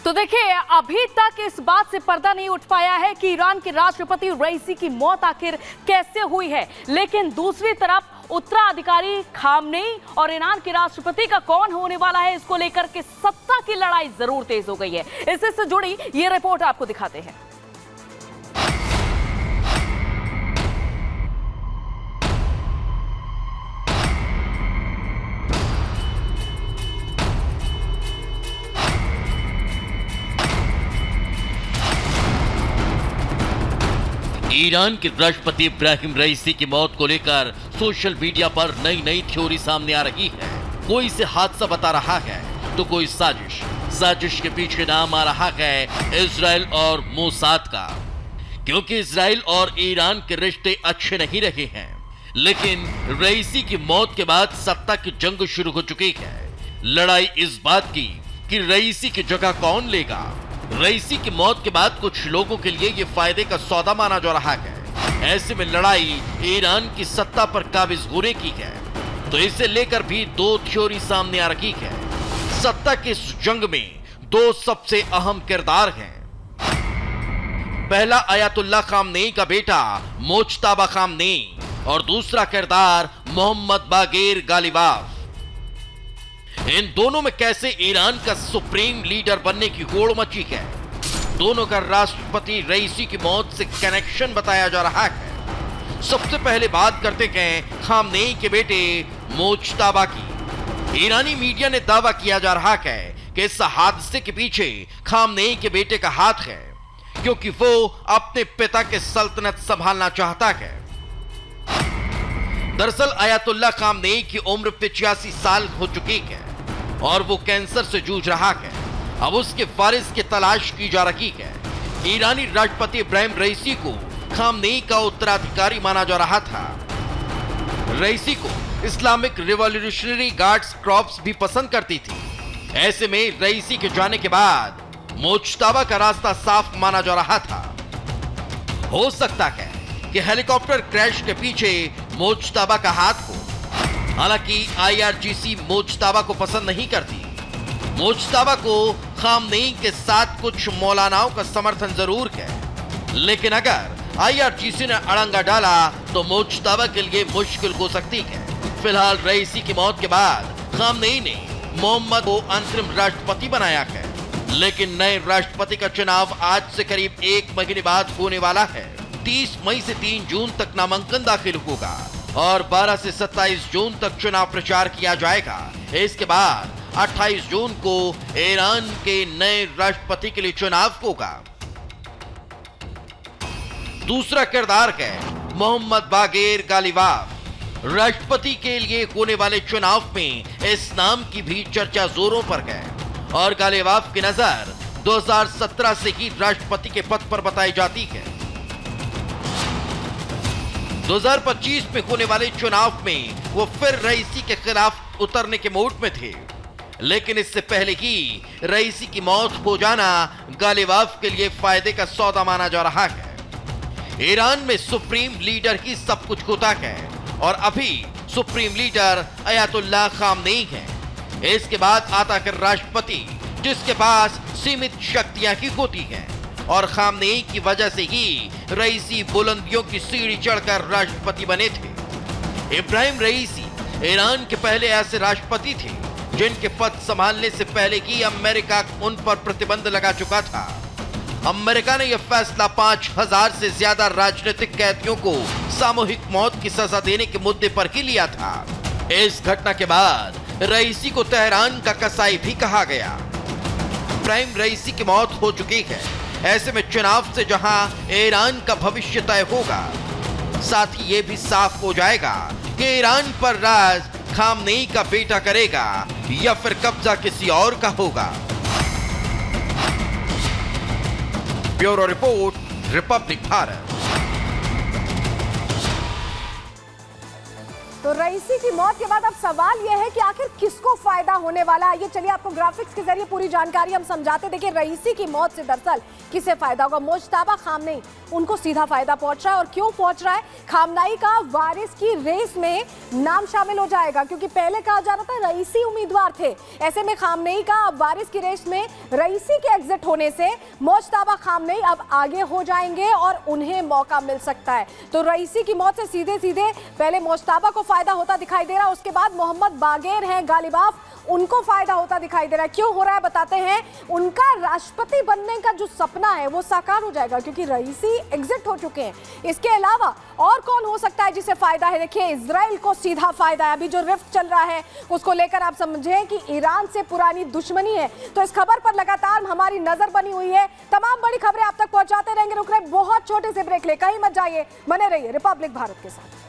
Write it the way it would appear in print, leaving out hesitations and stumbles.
तो देखिए, अभी तक इस बात से पर्दा नहीं उठ पाया है कि ईरान के राष्ट्रपति रईसी की मौत आखिर कैसे हुई है। लेकिन दूसरी तरफ उत्तराधिकारी खामनेई और ईरान के राष्ट्रपति का कौन होने वाला है, इसको लेकर के सत्ता की लड़ाई जरूर तेज हो गई है। इससे से जुड़ी ये रिपोर्ट आपको दिखाते हैं। ईरान के राष्ट्रपति इब्राहिम रईसी की मौत को लेकर सोशल मीडिया पर नई नई थ्योरी सामने आ रही है। कोई इसे हादसा बता रहा है तो कोई साजिश के पीछे नाम आ रहा है इजराइल और मोसाद का, क्योंकि इजराइल और ईरान के रिश्ते अच्छे नहीं रहे हैं। लेकिन रईसी की मौत के बाद सत्ता की जंग शुरू हो चुकी है। लड़ाई इस बात की कि रईसी की जगह कौन लेगा। रईसी की मौत के बाद कुछ लोगों के लिए ये फायदे का सौदा माना जा रहा है। ऐसे में लड़ाई ईरान की सत्ता पर काबिज होने की है, तो इसे लेकर भी दो थ्योरी सामने आ रही है। सत्ता की इस जंग में दो सबसे अहम किरदार हैं। पहला अयातुल्लाह खामनेई का बेटा मोज्तबा खामनेई और दूसरा किरदार मोहम्मद बागेर गालिबाफ। इन दोनों में कैसे ईरान का सुप्रीम लीडर बनने की होड़ मची है। दोनों का राष्ट्रपति रईसी की मौत से कनेक्शन बताया जा रहा है। सबसे पहले बात करते हैं खामनेई के बेटे मोज्तबा की। ईरानी मीडिया ने दावा किया जा रहा है कि इस हादसे के पीछे खामनेई के बेटे का हाथ है, क्योंकि वो अपने पिता के सल्तनत संभालना चाहता है। दरअसल अयातुल्लाह खामनेई की उम्र 85 साल हो चुकी है और वो कैंसर से जूझ रहा है। अब उसके वारिस की तलाश की जा रही है। ईरानी राष्ट्रपति इब्राहिम रईसी को खामनेई का उत्तराधिकारी माना जा रहा था। रईसी को इस्लामिक रिवॉल्यूशनरी गार्ड्स क्रॉप्स भी पसंद करती थी। ऐसे में रईसी के जाने के बाद मोज्तबा का रास्ता साफ माना जा रहा था। हो सकता है कि हेलीकॉप्टर क्रैश के पीछे मोज्तबा का हाथ हो। हालांकि आईआरजीसी मोज्तबा को पसंद नहीं करती। मोज्तबा को खामनेई के साथ कुछ मौलानाओं का समर्थन जरूर है, लेकिन अगर आईआरजीसी ने अड़ंगा डाला तो मोज्तबा के लिए मुश्किल हो सकती है। फिलहाल रईसी की मौत के बाद खामनेई ने मोहम्मद को अंतरिम राष्ट्रपति बनाया है, लेकिन नए राष्ट्रपति का चुनाव आज से करीब 1 महीने बाद होने वाला है। 30 मई से 3 जून तक नामांकन दाखिल होगा और 12 से 27 जून तक चुनाव प्रचार किया जाएगा। इसके बाद 28 जून को ईरान के नए राष्ट्रपति के लिए चुनाव होगा। दूसरा किरदार है मोहम्मद बागेर गालिबाफ। राष्ट्रपति के लिए होने वाले चुनाव में इस नाम की भी चर्चा जोरों पर है और गालिबाफ की नजर 2017 से ही राष्ट्रपति के पद पर बताई जाती है। 2025 में होने वाले चुनाव में वो फिर रईसी के खिलाफ उतरने के मूड में थे, लेकिन इससे पहले ही रईसी की मौत हो जाना गालिबाफ के लिए फायदे का सौदा माना जा रहा है। ईरान में सुप्रीम लीडर ही सब कुछ होता है और अभी सुप्रीम लीडर अयातुल्लाह खामनेई है। इसके बाद आता है राष्ट्रपति, जिसके पास सीमित शक्तियां ही होती हैं और खामनेई की वजह से ही रईसी बुलंदियों की सीढ़ी चढ़कर राष्ट्रपति बने थे। इब्राहिम रईसी ईरान के पहले ऐसे राष्ट्रपति थे जिनके पद संभालने से पहले ही अमेरिका उन पर प्रतिबंध लगा चुका था। अमेरिका ने यह फैसला 5000 से ज्यादा राजनीतिक कैदियों को सामूहिक मौत की सजा देने के मुद्दे पर ही लिया था। इस घटना के बाद रईसी को तेहरान का कसाई भी कहा गया। इब्राहिम रईसी की मौत हो चुकी है। ऐसे में चुनाव से जहां ईरान का भविष्य तय होगा, साथ ही ये भी साफ हो जाएगा कि ईरान पर राज खामनेई का बेटा करेगा या फिर कब्जा किसी और का होगा। Bureau report, Republic Bharat. तो रईसी की मौत के बाद अब सवाल यह है कि आखिर किसको फायदा होने वाला है। ये चलिए आपको ग्राफिक्स के जरिए पूरी जानकारी हम समझाते। देखिए रईसी की मौत से दरअसल किसे फायदा होगा? मुश्ताबा खामनेई, उनको सीधा फायदा पहुंच रहा है। और क्यों पहुंच रहा है? खामनेई का वारिस की रेस में नाम शामिल हो जाएगा, क्योंकि पहले कहा जा रहा था रईसी उम्मीदवार थे। ऐसे में खामनेई का अब वारिस की रेस में रईसी के एग्जिट होने से मुश्ताबा खामनेई अब आगे हो जाएंगे और उन्हें मौका मिल सकता है। तो रईसी की मौत से सीधे सीधे पहले मुश्ताबा को फायदा होता दिखाई दे रहा है, उसके बाद मोहम्मद बागेर हैं गालिबाफ, उनको फायदा होता दिखाई दे रहा है। क्यों हो रहा है बताते हैं। उनका राष्ट्रपति बनने का जो सपना है वो साकार हो जाएगा, क्योंकि रईसी एग्जिट हो चुके हैं। इसके अलावा और कौन हो सकता है जिसे फायदा है? देखिए इजराइल को सीधा फायदा है। अभी जो रिफ्ट चल रहा है उसको लेकर आप समझें कि ईरान से पुरानी दुश्मनी है। तो इस खबर पर लगातार हमारी नजर बनी हुई है। तमाम बड़ी खबरें आप तक पहुंचाते रहेंगे। रुक रहे बहुत छोटे से ब्रेक ले, कहीं मत जाइए, बने रहिए रिपब्लिक भारत के साथ।